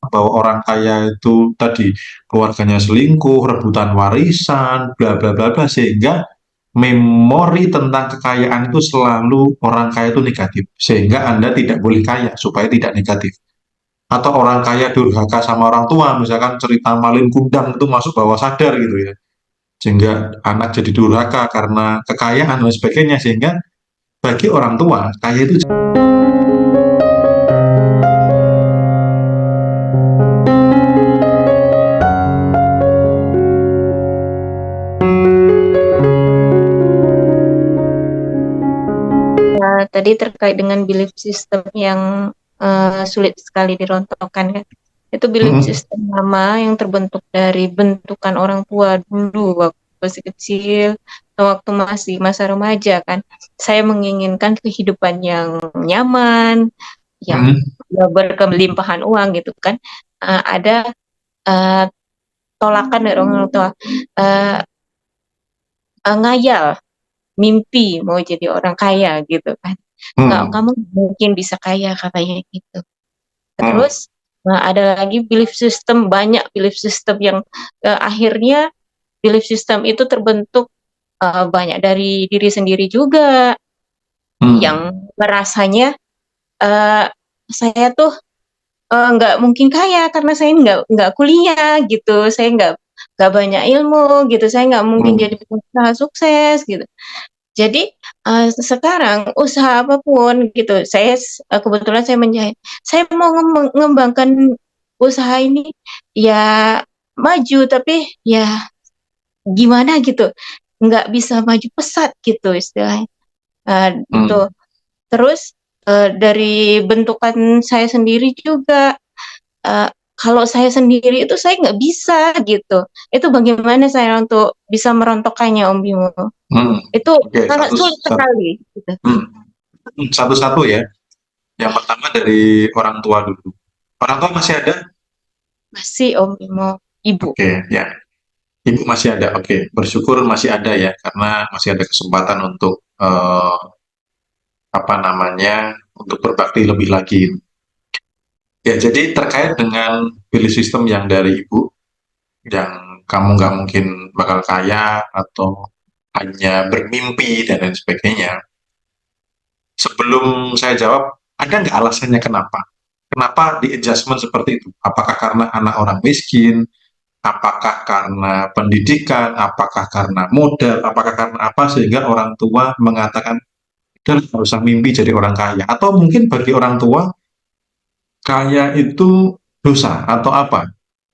bahwa orang kaya itu tadi keluarganya selingkuh, rebutan warisan, bla bla bla bla, sehingga memori tentang kekayaan itu selalu orang kaya itu negatif, sehingga Anda tidak boleh kaya supaya tidak negatif. Atau orang kaya durhaka sama orang tua, misalkan cerita malin kundang itu masuk bawah sadar gitu ya, sehingga anak jadi durhaka karena kekayaan dan sebagainya, sehingga bagi orang tua kaya itu. Tadi terkait dengan belief system yang sulit sekali dirontokkan kan. Itu belief Mm-mm. system lama yang terbentuk dari bentukan orang tua dulu waktu masih kecil atau waktu masih masa remaja kan. Saya menginginkan kehidupan yang nyaman, yang Mm-mm. berkelimpahan uang gitu kan. Ada eh, tolakan dari orang tua, eh, ngayal, mimpi mau jadi orang kaya gitu kan. Nggak, Mm-mm. kamu mungkin bisa kaya katanya gitu. Mm-mm. Terus ada lagi belief system, banyak belief system yang akhirnya belief system itu terbentuk banyak dari diri sendiri juga, Mm-mm. yang merasanya eh, saya tuh nggak mungkin kaya karena saya nggak kuliah gitu, saya nggak banyak ilmu gitu, saya nggak mungkin Mm-mm. jadi pengusaha sukses gitu. Jadi sekarang usaha apapun gitu, kebetulan saya menjahit. Saya mau mengembangkan usaha ini ya maju, tapi ya gimana gitu, nggak bisa maju pesat gitu istilahnya. Itu Mm-mm. terus dari bentukan saya sendiri juga. eh, Kalau saya sendiri itu saya nggak bisa gitu. Itu bagaimana saya untuk bisa merontokkannya, Om Bimo? Mm-mm. Itu Oke, sangat sulit sekali. Gitu. satu-satu ya. Yang pertama dari orang tua dulu. Orang tua masih ada? Masih Om Bimo, Ibu. Oke, ya. Ibu masih ada. Oke, bersyukur masih ada ya, karena masih ada kesempatan untuk apa namanya, untuk berbakti lebih lagi. Ya, jadi terkait dengan belief system yang dari ibu, yang kamu nggak mungkin bakal kaya atau hanya bermimpi dan lain sebagainya. Sebelum saya jawab, ada nggak alasannya kenapa? Kenapa di adjustment seperti itu? Apakah karena anak orang miskin? Apakah karena pendidikan? Apakah karena modal? Apakah karena apa sehingga orang tua mengatakan, udah nggak usah mimpi jadi orang kaya? Atau mungkin bagi orang tua, kaya itu dosa atau apa?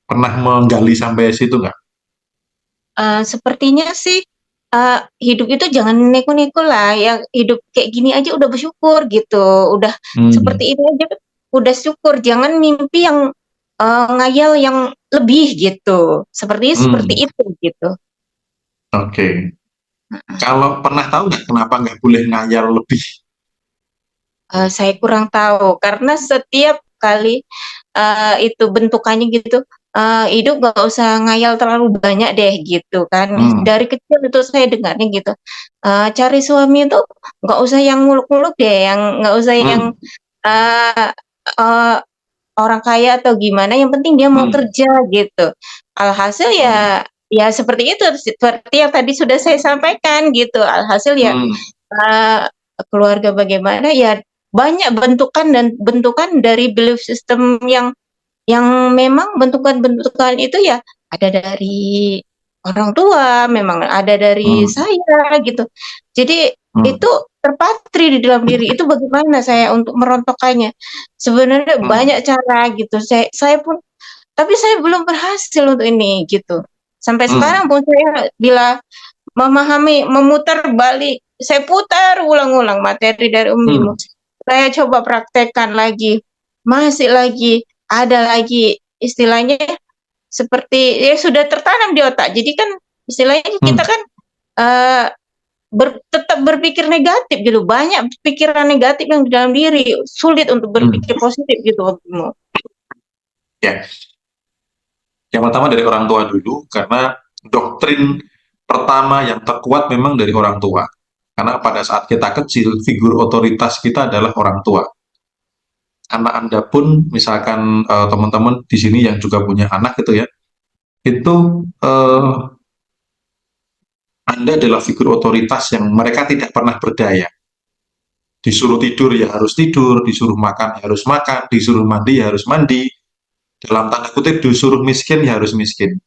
Pernah menggali sampai situ nggak? Sepertinya sih hidup itu jangan neko-neko lah. Yang hidup kayak gini aja udah bersyukur gitu. Udah Hmm. seperti ini aja udah syukur. Jangan mimpi yang ngayal yang lebih gitu. Sepertinya seperti Hmm. itu gitu. Oke. Kalau pernah tahu nggak kenapa nggak boleh ngayal lebih? Saya kurang tahu karena setiap kali itu bentukannya gitu, hidup nggak usah ngayal terlalu banyak deh gitu kan. Hmm. Dari kecil itu saya dengarnya gitu. Cari suami itu nggak usah yang muluk-muluk deh, yang nggak usah yang Hmm. uh, uh, orang kaya atau gimana. Yang penting dia mau Hmm. kerja gitu. Alhasil Hmm. ya ya seperti itu, seperti yang tadi sudah saya sampaikan gitu. Alhasil ya Hmm. uh, keluarga bagaimana ya banyak bentukan dan bentukan dari belief system yang memang bentukan-bentukan itu ya ada dari orang tua, memang ada dari Hmm. saya gitu. Jadi Hmm. itu terpatri di dalam diri itu, bagaimana saya untuk merontokkannya. Sebenarnya Hmm. banyak cara gitu. Saya pun, tapi saya belum berhasil untuk ini gitu. Sampai Hmm. sekarang pun saya bila memahami, memutar balik, saya putar ulang-ulang materi dari Umi Mu. Hmm. Saya coba praktekkan lagi, masih lagi, ada lagi istilahnya seperti ya sudah tertanam di otak. Jadi kan istilahnya kita Hmm. kan uh, tetap berpikir negatif gitu. Banyak pikiran negatif yang di dalam diri, sulit untuk Hmm. berpikir positif gitu Umi Mu. Ya, yang pertama dari orang tua dulu, karena doktrin pertama yang terkuat memang dari orang tua. Karena pada saat kita kecil, figur otoritas kita adalah orang tua. anak Anda pun, misalkan teman-teman di sini yang juga punya anak gitu ya, itu Anda adalah figur otoritas yang mereka tidak pernah berdaya. Disuruh tidur ya harus tidur, disuruh makan ya harus makan, disuruh mandi ya harus mandi, dalam tanda kutip disuruh miskin ya harus miskin.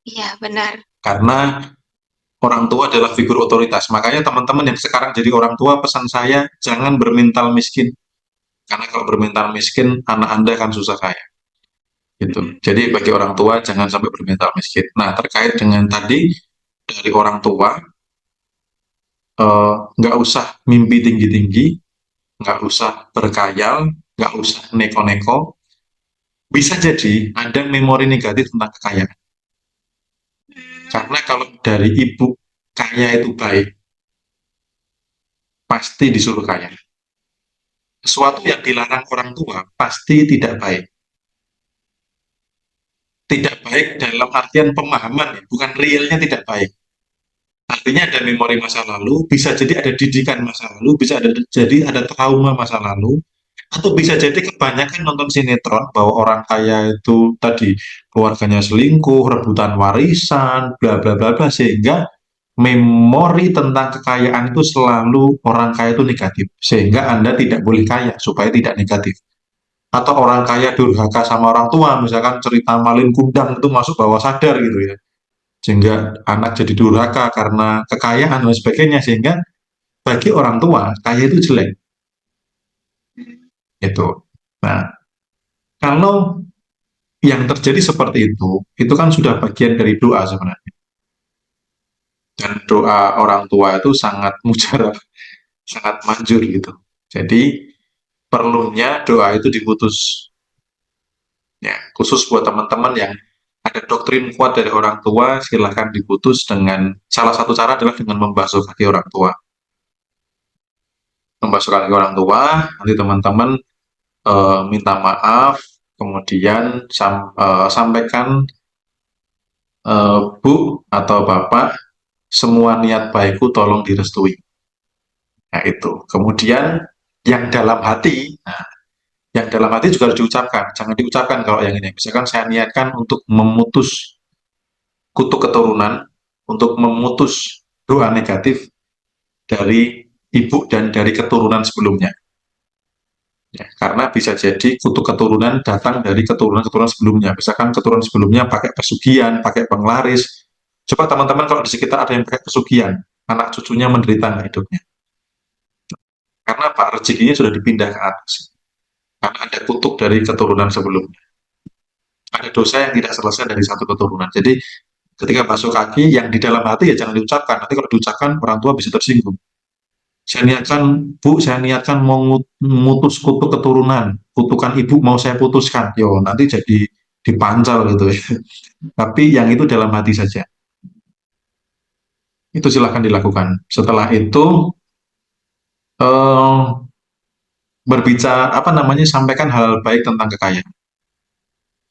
Iya, benar. Karena orang tua adalah figur otoritas. Makanya teman-teman yang sekarang jadi orang tua, pesan saya jangan bermental miskin. Karena kalau bermental miskin, anak Anda akan susah kaya. Gitu. Jadi bagi orang tua jangan sampai bermental miskin. Nah, terkait dengan tadi dari orang tua, nggak usah mimpi tinggi-tinggi, nggak usah berkayal, nggak usah neko-neko. Bisa jadi ada memori negatif tentang kekayaan. Karena kalau dari ibu kaya itu baik, pasti disuruh kaya. Sesuatu yang dilarang orang tua pasti tidak baik. Tidak baik dalam artian pemahaman, ya, bukan realnya tidak baik. Artinya ada memori masa lalu, bisa jadi ada didikan masa lalu, bisa jadi ada trauma masa lalu, atau bisa jadi kebanyakan nonton sinetron bahwa orang kaya itu tadi keluarganya selingkuh, rebutan warisan, bla bla bla bla, sehingga memori tentang kekayaan itu selalu orang kaya itu negatif, sehingga Anda tidak boleh kaya supaya tidak negatif. Atau orang kaya durhaka sama orang tua, misalkan cerita malin kundang itu masuk bawah sadar gitu ya, sehingga anak jadi durhaka karena kekayaan dan sebagainya, sehingga bagi orang tua kaya itu jelek itu. Nah, kalau yang terjadi seperti itu kan sudah bagian dari doa sebenarnya, dan doa orang tua itu sangat mujarab, sangat manjur gitu. Jadi perlunya doa itu diputus, ya khusus buat teman-teman yang ada doktrin kuat dari orang tua, silahkan diputus dengan salah satu cara adalah dengan membasuh kaki orang tua. Membasuh kaki orang tua, nanti teman-teman minta maaf, kemudian sampaikan, Bu atau Bapak, semua niat baikku tolong direstui. Nah itu. Kemudian yang dalam hati, nah, yang dalam hati juga harus diucapkan. Jangan diucapkan kalau yang ini. Misalkan saya niatkan untuk memutus kutuk keturunan, untuk memutus doa negatif dari ibu dan dari keturunan sebelumnya. Ya, karena bisa jadi kutuk keturunan datang dari keturunan-keturunan sebelumnya. Misalkan keturunan sebelumnya pakai pesugihan, pakai penglaris. Coba teman-teman kalau di sekitar ada yang pakai pesugihan, anak cucunya menderita nggak hidupnya. Karena Pak rezekinya sudah dipindah ke atas. Karena ada kutuk dari keturunan sebelumnya. Ada dosa yang tidak selesai dari satu keturunan. Jadi ketika masuk kaki, yang di dalam hati ya jangan diucapkan. Nanti kalau diucapkan, orang tua bisa tersinggung. Saya niatkan, Bu, saya niatkan mau mutus kutuk keturunan. Kutukan ibu mau saya putuskan. Yo, nanti jadi dipancal gitu ya. Tapi yang itu dalam hati saja. Itu silahkan dilakukan. Setelah itu, eh, berbicara, apa namanya, sampaikan hal baik tentang kekayaan.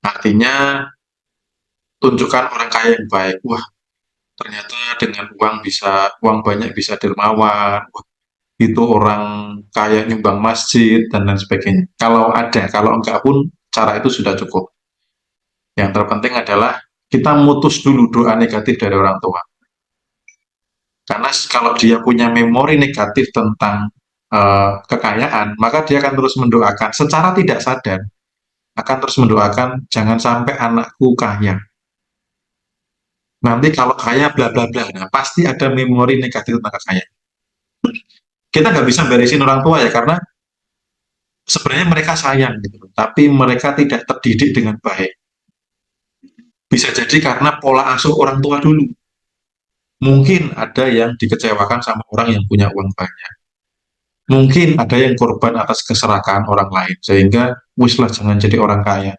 Artinya, tunjukkan orang kaya yang baik. Wah, ternyata dengan uang banyak bisa dermawan. Wah, itu orang kaya nyumbang masjid dan lain sebagainya. Kalau ada, kalau enggak pun cara itu sudah cukup. Yang terpenting adalah kita mutus dulu doa negatif dari orang tua. Karena kalau dia punya memori negatif tentang kekayaan, maka dia akan terus mendoakan secara tidak sadar, akan terus mendoakan jangan sampai anakku kaya. Nanti kalau kaya bla bla bla, nah pasti ada memori negatif tentang kekayaan. Kita nggak bisa beresin orang tua ya, karena sebenarnya mereka sayang gitu, tapi mereka tidak terdidik dengan baik. Bisa jadi karena pola asuh orang tua dulu. Mungkin ada yang dikecewakan sama orang yang punya uang banyak. Mungkin ada yang korban atas keserakahan orang lain, sehingga wislah jangan jadi orang kaya.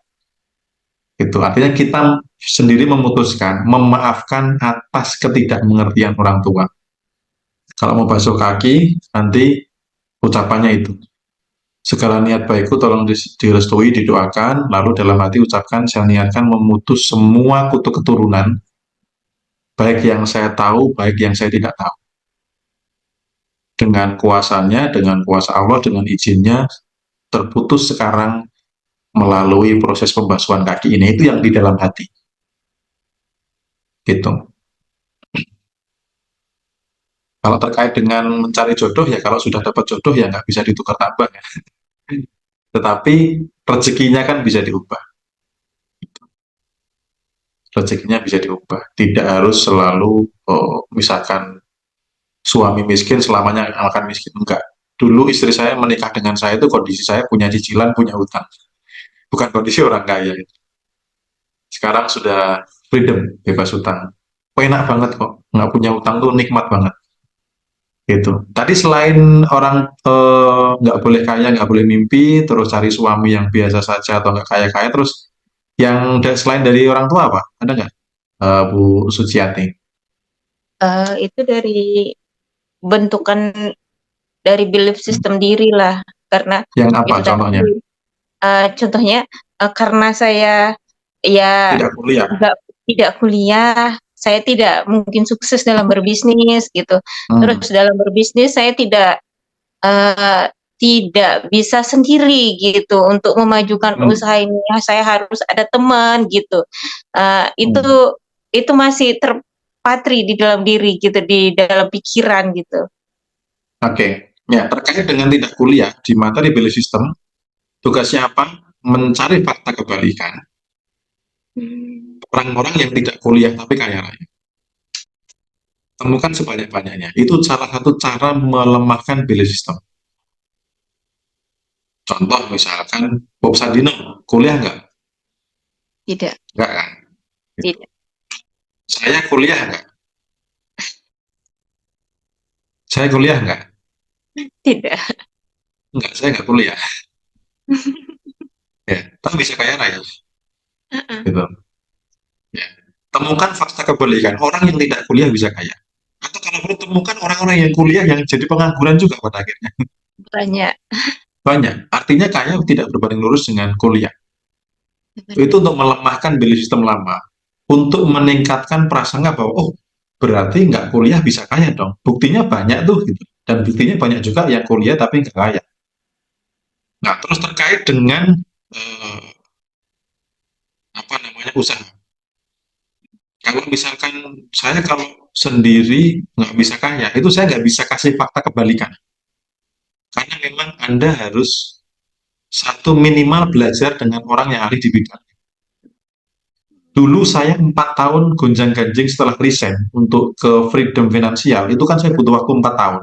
Itu artinya kita sendiri memutuskan, memaafkan atas ketidakmengertian orang tua. Kalau mau basuh kaki, nanti ucapannya itu. Segala niat baikku tolong direstui, didoakan, lalu dalam hati ucapkan, saya niatkan memutus semua kutuk keturunan, baik yang saya tahu, baik yang saya tidak tahu. Dengan kuasanya, dengan kuasa Allah, dengan izinnya, terputus sekarang melalui proses pembasuhan kaki ini, itu yang di dalam hati, gitu. Kalau terkait dengan mencari jodoh ya, kalau sudah dapat jodoh ya nggak bisa ditukar tambah ya. Tetapi rezekinya kan bisa diubah, rezekinya bisa diubah. Tidak harus selalu, misalkan suami miskin selamanya akan miskin, enggak. Dulu istri saya menikah dengan saya itu kondisi saya punya cicilan, punya utang, bukan kondisi orang kaya. Sekarang sudah freedom, bebas utang. Enak banget kok, nggak punya utang tuh nikmat banget. Gitu. Tadi selain orang nggak boleh kaya, nggak boleh mimpi, terus cari suami yang biasa saja atau nggak kaya-kaya, terus yang selain dari orang tua apa? Ada nggak, Bu Suciati? Itu dari bentukan dari belief system diri lah, karena Yang apa itu contohnya? tadi, contohnya, karena saya ya Tidak kuliah. nggak tidak kuliah, saya tidak mungkin sukses dalam berbisnis gitu. Hmm. Terus dalam berbisnis saya tidak bisa sendiri gitu untuk memajukan Hmm. usaha ini, saya harus ada teman gitu. Itu Hmm. masih terpatri di dalam diri gitu, di dalam pikiran gitu. Oke. Ya, terkait dengan tidak kuliah di materi belief system, tugasnya apa? Mencari fakta kebalikan Hmm. orang-orang yang tidak kuliah tapi kaya raya. Temukan sebanyak-banyaknya. Itu salah satu cara melemahkan belief system. Contoh misalkan Bob Sadino, kuliah nggak? Tidak, Nggak kan? Gitu. tidak, Saya kuliah nggak? Saya kuliah nggak? tidak. Nggak, saya nggak kuliah. Ya, tapi bisa kaya raya. Heeh. Gitu. Ya. Temukan fakta kebalikan. Orang yang tidak kuliah bisa kaya. Atau kalau perlu temukan orang-orang yang kuliah yang jadi pengangguran juga pada akhirnya. Banyak. Banyak. Artinya kaya tidak berbanding lurus dengan kuliah. Itu Benar. untuk melemahkan belief system lama. Untuk meningkatkan prasangka bahwa, oh, berarti nggak kuliah bisa kaya dong. Buktinya banyak tuh. Gitu. Dan buktinya banyak juga yang kuliah tapi nggak kaya. Nah, terus terkait dengan eh, apa namanya usaha. Kalau misalkan saya kalau sendiri nggak bisa kaya, itu saya nggak bisa kasih fakta kebalikan. Karena memang Anda harus satu minimal belajar dengan orang yang ahli di bidang. Dulu saya 4 tahun gonjang-ganjing setelah resign untuk ke freedom finansial, itu kan saya butuh waktu 4 tahun.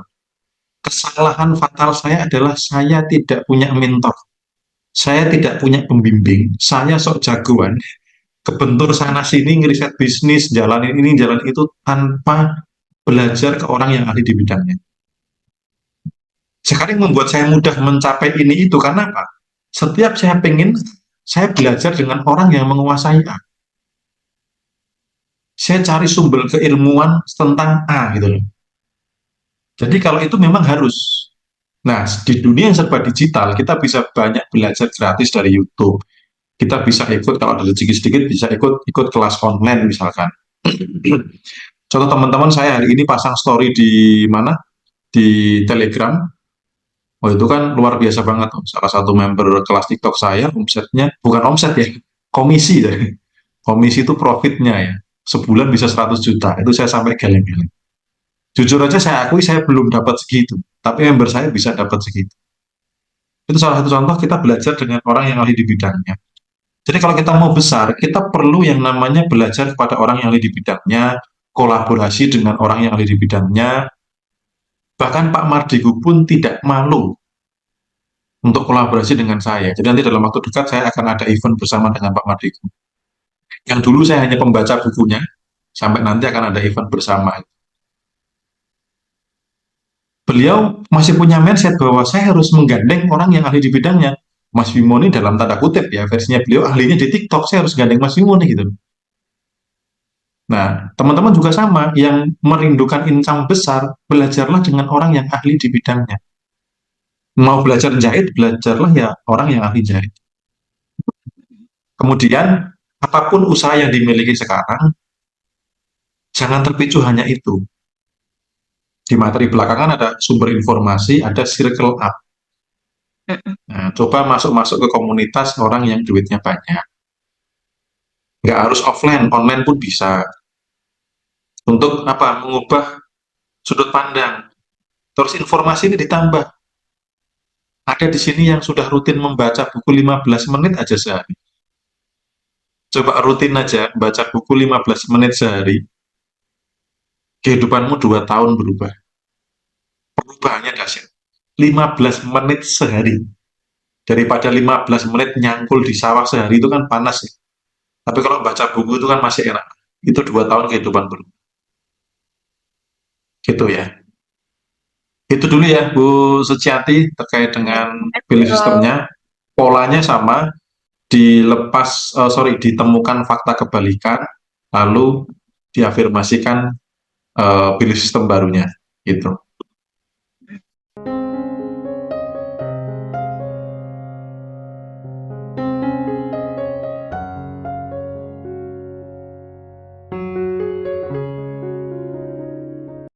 Kesalahan fatal saya adalah saya tidak punya mentor. Saya tidak punya pembimbing. Saya sok jagoan, kebentur sana sini, ngeriset bisnis, jalanin ini, jalan itu, tanpa belajar ke orang yang ahli di bidangnya. Sekarang membuat saya mudah mencapai ini itu karena apa? Setiap saya pengen, saya belajar dengan orang yang menguasai A. Saya cari sumber keilmuan tentang A gitu loh. Jadi kalau itu memang harus. Nah, di dunia yang serba digital, kita bisa banyak belajar gratis dari YouTube. Kita bisa ikut, kalau ada rezeki sedikit, bisa ikut kelas online misalkan. Contoh teman-teman saya hari ini pasang story di mana? Di Telegram. Oh itu kan luar biasa banget. Salah satu member kelas TikTok saya, omsetnya, bukan omset ya, komisi. Komisi itu profitnya ya. Sebulan bisa 100 juta. Itu saya sampai geleng-geleng. Jujur aja saya akui saya belum dapat segitu. Tapi member saya bisa dapat segitu. Itu salah satu contoh kita belajar dengan orang yang ahli di bidangnya. Jadi kalau kita mau besar, kita perlu yang namanya belajar kepada orang yang ahli di bidangnya, kolaborasi dengan orang yang ahli di bidangnya. Bahkan Pak Mardigu pun tidak malu untuk kolaborasi dengan saya. Jadi nanti dalam waktu dekat saya akan ada event bersama dengan Pak Mardigu. Yang dulu saya hanya pembaca bukunya, sampai nanti akan ada event bersama. Beliau masih punya mindset bahwa saya harus menggandeng orang yang ahli di bidangnya. Mas Bimo ini dalam tanda kutip ya, versinya beliau ahlinya di TikTok, saya harus gandeng Mas Bimo nih gitu. Nah, teman-teman juga sama, yang merindukan income besar, belajarlah dengan orang yang ahli di bidangnya. Mau belajar jahit, belajarlah ya orang yang ahli jahit. Kemudian, apapun usaha yang dimiliki sekarang, jangan terpicu hanya itu. Di materi belakangan ada sumber informasi, ada circle up. mhm. Nah, coba masuk-masuk ke komunitas orang yang duitnya banyak. Nggak harus offline, online pun bisa. Untuk apa? Mengubah sudut pandang. Terus informasi ini ditambah. Ada di sini yang sudah rutin membaca buku 15 menit aja sehari. Coba rutin aja baca buku 15 menit sehari. Kehidupanmu 2 tahun berubah. Perubahannya dahsyat. 15 menit sehari. Daripada 15 menit nyangkul di sawah sehari itu kan panas ya. Tapi kalau baca buku itu kan masih enak. Itu 2 tahun kehidupan berubah. Gitu ya. Itu dulu ya Bu Suciati terkait dengan pilih Oh, sistemnya. Polanya sama, ditemukan fakta kebalikan, lalu diafirmasikan pilih sistem barunya. Gitu.